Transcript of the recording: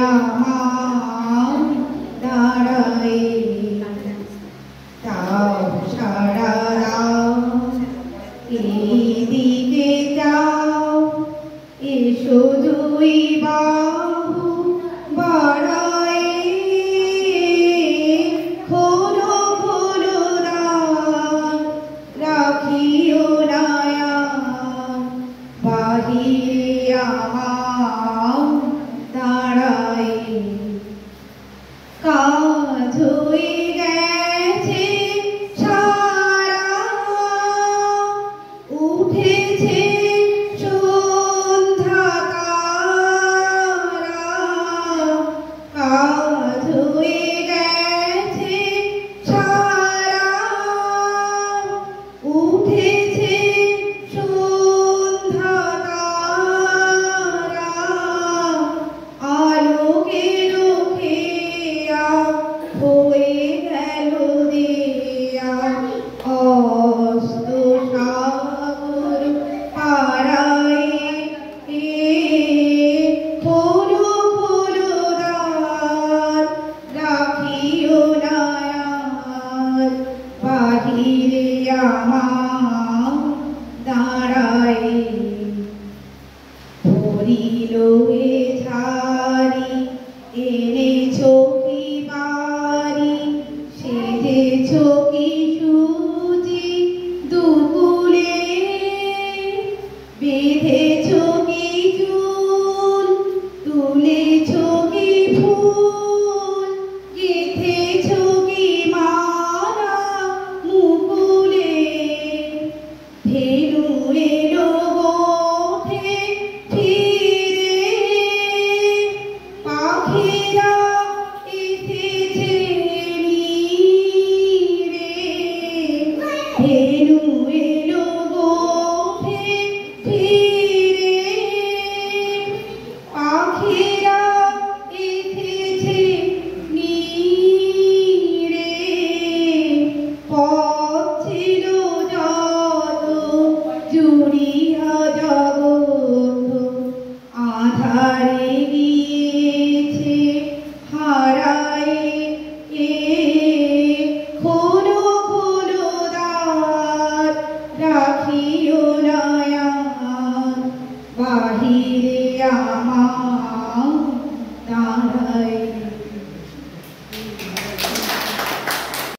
আমার দাঁড়াই তাও সারা দাও এদিকে যাও এসো দুই বাহু বাড়াই খোলো খোলো দ্বার রাখিও নায়া বাহিরে আমার দাঁড়াই কাজ হয়ে গেছে সারা উঠেছে সন্ধ্যা তারা কাজ হয়ে গেছে সারা উঠেছে সন্ধ্যা তারা আলোকে রোখেয়া হয়ে গেল দিয়া অস্ত সাগর পাড়ায় খোলো খোলো দ্বার রাখিও নায়ার বাহিরে আমার দাঁড়ায় পড়িল এ ঝাড়ি এনেছো কি বাড়ি সেজেছো কি সুজি দুকুলে বেঁধেছো কি চুল তুলেছো কি ফুল গেঁথেছো কি মালা মুকুলে ধেনু এলো গোঠে ফিরে পাখিরা এসেছে নীরে ধেনু